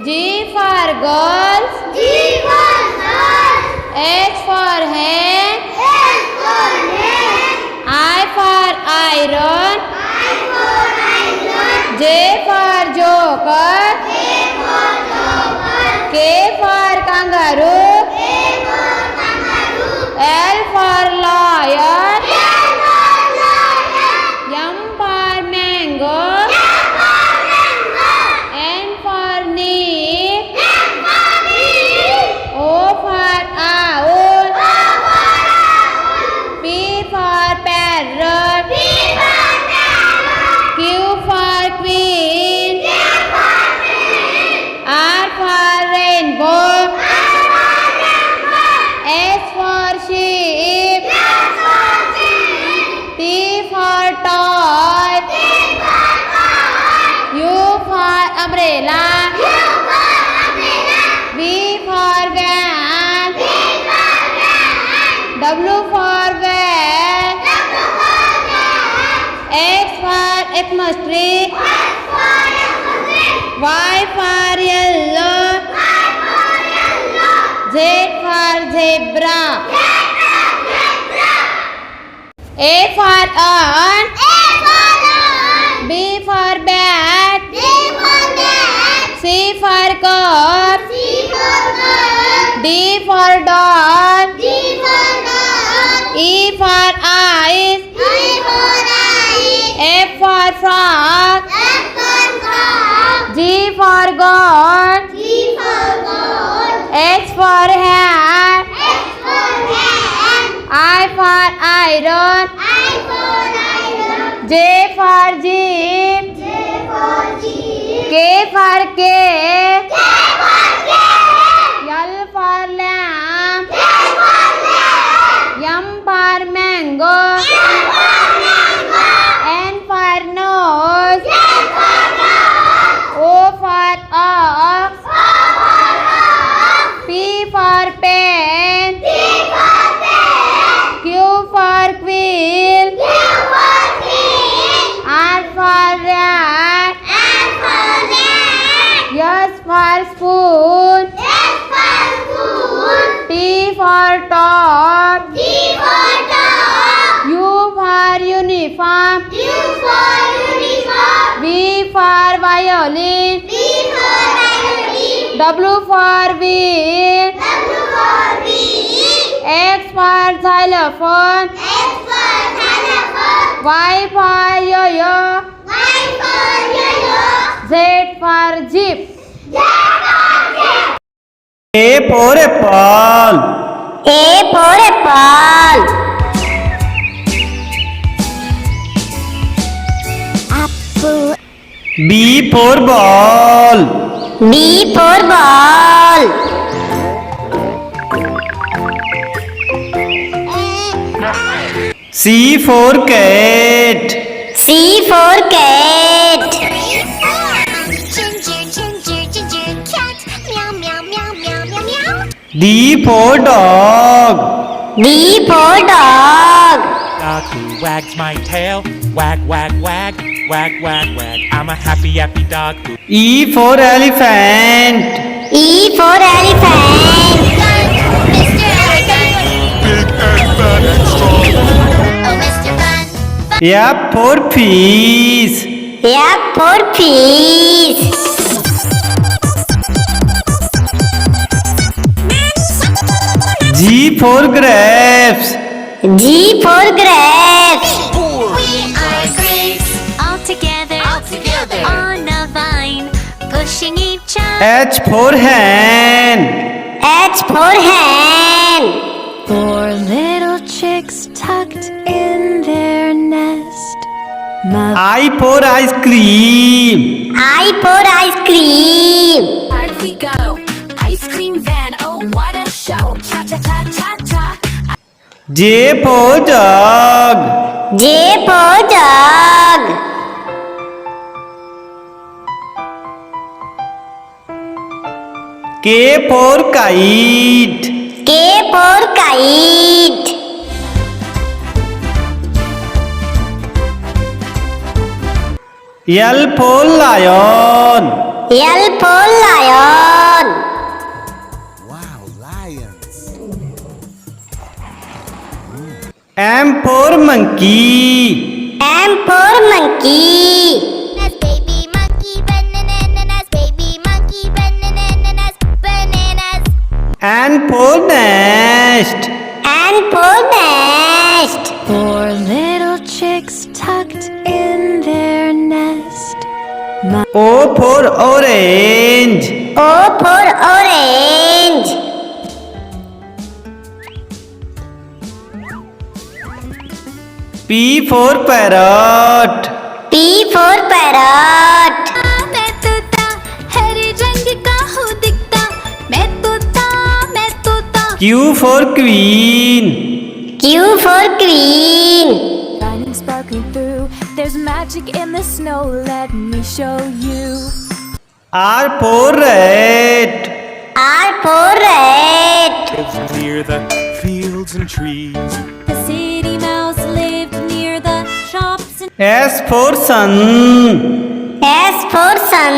G for girls. G for girls. H for hen. H for hen. I for iron. I for iron. J for joker. K for joker. K for kangaroo. K for kangaroo. L for lion. L for lion. M for mango. M for mango. N for neat. N for neat. O for owl. O for owl. P for parrot. P for parrot. Q for queen. Q for queen. R for rainbow. R for rainbow. S for sheep. S for sheep. T for toy. T for toy. U for umbrella. U for umbrella. V for van. V for van. W for van. W for van. X for atmosphere. X for atmosphere. Y for yellow. Y for yellow. Z for zebra. Zebra. A for ant. A for lion. B for bat. B for bat. C for cup. C for cup. D for dog. D for dog. E for eyes. E for eye. F for frog. F for frog. G for goat. G for goat. H for hat. H for hand. I for iron. I for iron. J for jeep. J for jeep. K for cake. K for cat. L for lamb. L for lamb. M for mango. M for mango. N for nose. N for nose. O for ox. O for ox. P for pen. P for pen. Q for quill. Q for queen. R for rat. S for rat. S for spoon. S for spoon. T for top. T for dog. U for uniform. U for uniform. V for violin. V for violin. W for wheel. W for wheel. X for xylophone. X for telephone. Y for yo-yo. Y for yo-yo. Z for jeep. Z for jet. A for apple. A for apple. Apple. B for ball. B for ball. C for cat. C for cat. D for dog. D for dog. Dog who wags my tail, wag, wag, wag, wag, wag, wag. I'm a happy, happy dog who. E for elephant. E for elephant. Big and fat and strong. Oh, Mr. Fun. F for fish. F for fish. G for grapes. G for grapes. We are grapes all together, on a vine, pushing each other. H for hen. H for hen. Four little chicks tucked in their nest. I for ice cream. I for ice cream. Party we go, ice cream van, oh what a show. Cha cha cha cha cha. J for jug. J for jug. K for kite. K for kite. L for lion. L for lion. M for monkey. M for monkey. Baby monkey, bananas, baby monkey, bananas, bananas. N for nest. N for nest. Four little chicks tucked in their nest. O for orange. O for orange. P for parrot. P for parrot. मैं तोता हरे रंग का हूँ दिखता मैं तोता Q for queen. Q for queen. Shining, sparkling through. There's magic in the snow. Let me show you. R for rat. R for rat. Lives near the fields and trees. The city mouse lived near the shops and S for sun. S for sun.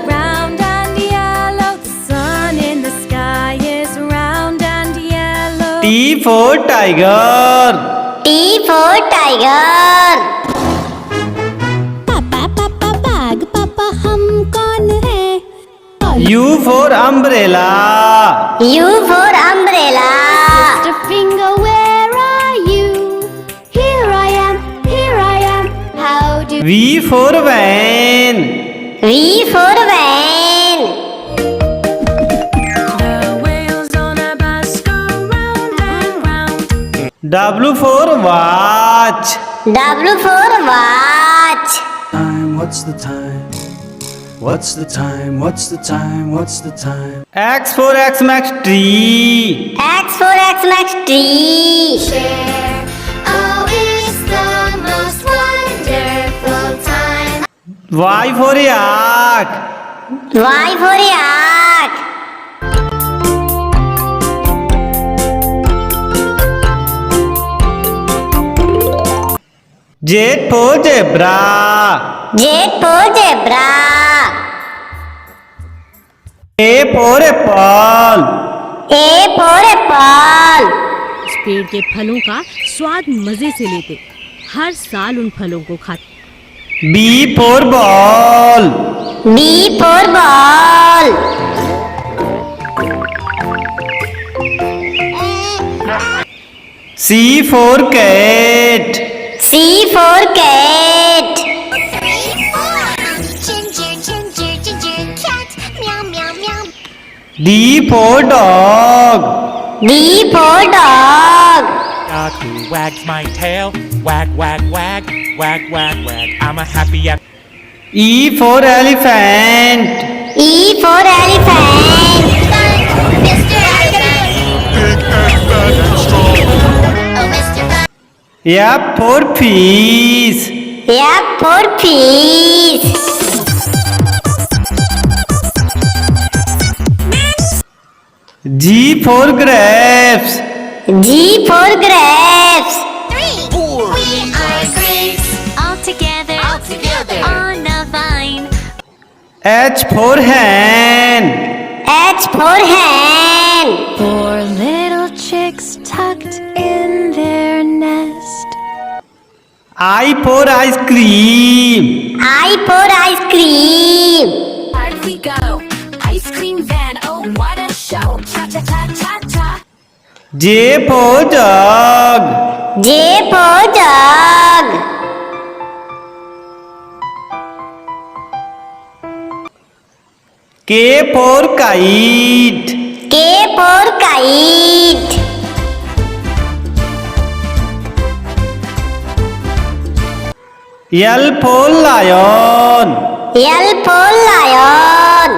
round and yellow. The sun in the sky is round and yellow. T for tiger. T for tiger. पापा पापा बाग पापा हम कौन है? U for umbrella. U for umbrella. Mr. Finger, where are you? Here I am, here I am. How do V for van. V for van. the wheels on a bus go round and round? W for watch. W for watch. Time, what's the time? What's the time? What's the time? What's the time? X for Xmas tree. X for Xmas tree. share. Oh, it's the most wonderful time. Y for yak. Y for yak. Z for zebra. J for zebra. A for apple. A for apple. इस पेड़ के फलों का स्वाद मजे से लेते, हर साल उन फलों को खाते। B for ball. B for ball. C for cat. C for cat. Ginger, ginger, ginger cat. Meow, meow, meow. D for dog. D for dog. Dog who wags my tail. Wag, wag, wag, wag, wag, wag. I'm a happy E for elephant. E for elephant. Mr. Elephant. Oh, Mr. Bun. F for fish. F for fish. G for grapes. G for grapes. We are grapes. All together on a vine. H for hen. H for hen. Four little chicks tucked in their nest. I for ice cream. I for ice cream. Out we go. Ice cream van, oh what a show. Cha cha cha cha cha. J for jug. J for jug. K for kite. K for kite. L for lion. L for lion.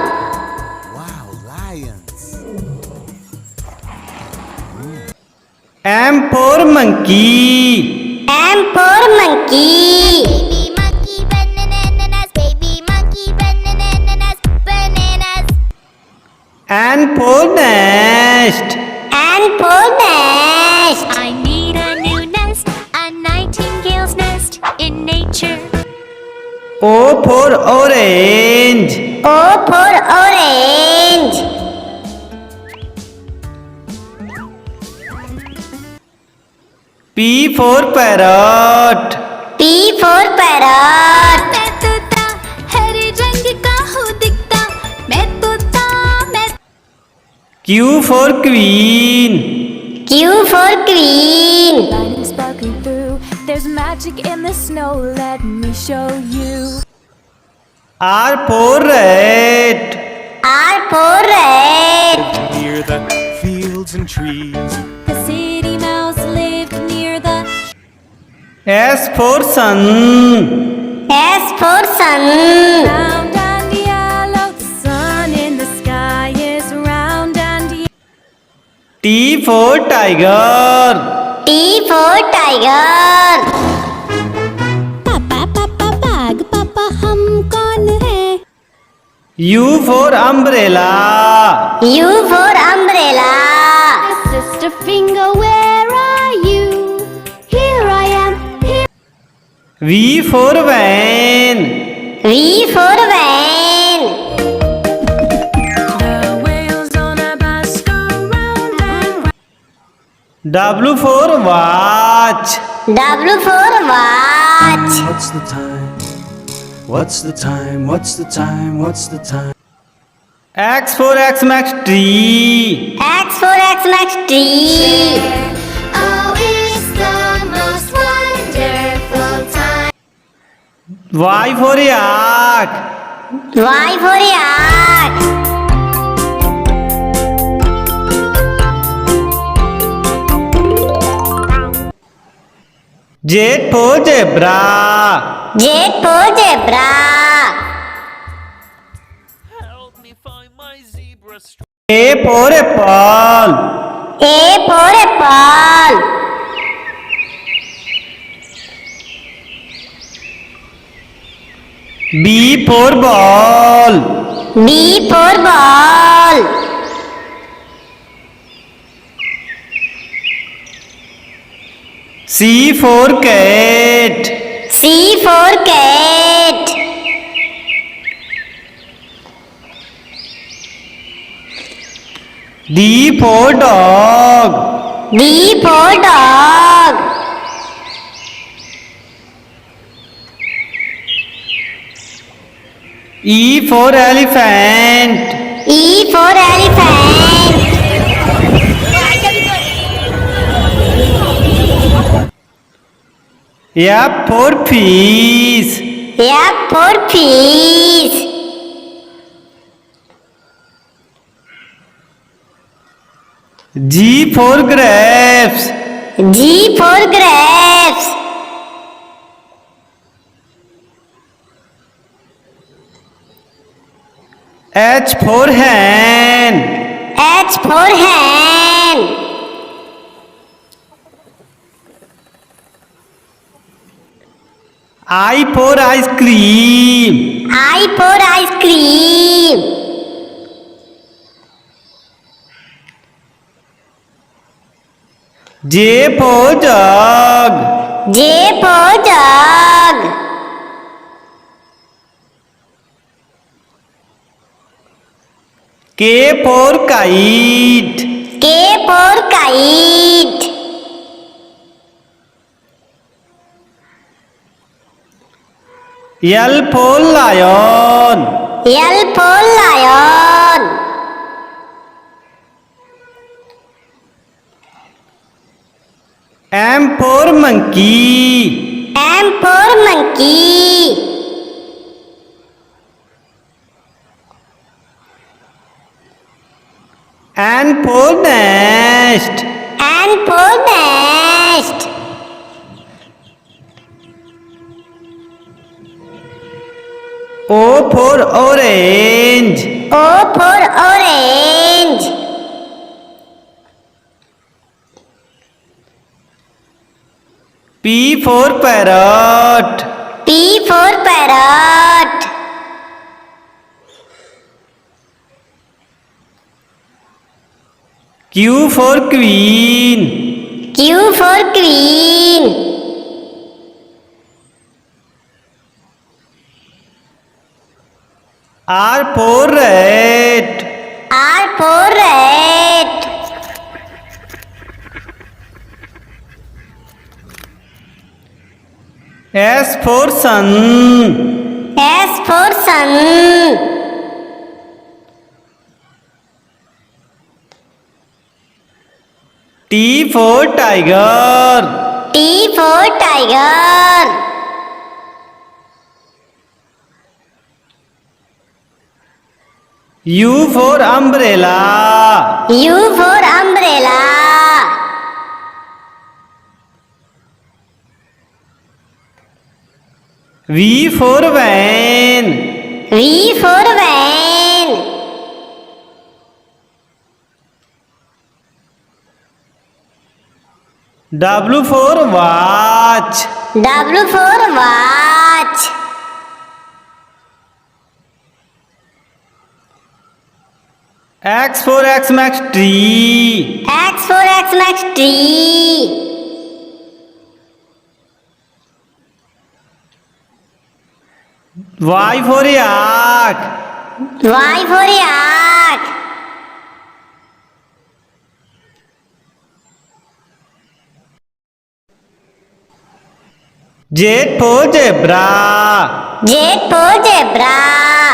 M for monkey. M for monkey. Baby monkey, bananas, baby monkey, bananas, bananas. N for nest. N for nest. I need a new nest, a nightingale's nest in nature. O for orange. O for orange. P for parrot. P for parrot. मैं तोता हरे रंग का हूँ दिखता मैं तोता मैं Q for queen. Q for queen. Lightning sparkling through. There's magic in the snow. Let me show you. R for rat. R for rat. Near the fields and trees. The city mouse lived near the. S for sun. S for sun. Round and yellow. The sun in the sky is round and yellow. T for tiger. T for tiger. पापा पापा बाग पापा हम कौन है? U for umbrella. U for umbrella. Sister finger, where are you? Here I am. Here. V for van. V for van. The wheels on a bus go round and round. W for watch. W for watch. What's the time? What's the time? What's the time? What's the time? X for Xmas tree. X for Xmas tree. Oh, it's the most wonderful time. Y for yak. Y for yak. Z for zebra. J for zebra. Help me find my zebra strip. A for apple. A for apple. B for ball. B for ball. C for cat. C for cat. D for dog. D for dog. E for elephant. E for elephant. F for fish. F for fish. G for grapes. G for grapes. H for hen. H for hen. I for ice cream. I for ice cream. J for jug. J for jug. K for kite. K for kite. L for lion. L for lion. M for monkey. M for monkey. N for nest. N for nest. O for orange. O for orange. P for parrot. P for parrot. Q for queen. Q for queen. R for rat. R for rat. S for sun. S for sun. T for tiger. T for tiger. U for umbrella. U for umbrella. V for van. V for van. W for watch. W for watch. X for Xmas tree. X for Xmas tree. Y for yak. Y for yak. Z for zebra. Z for zebra.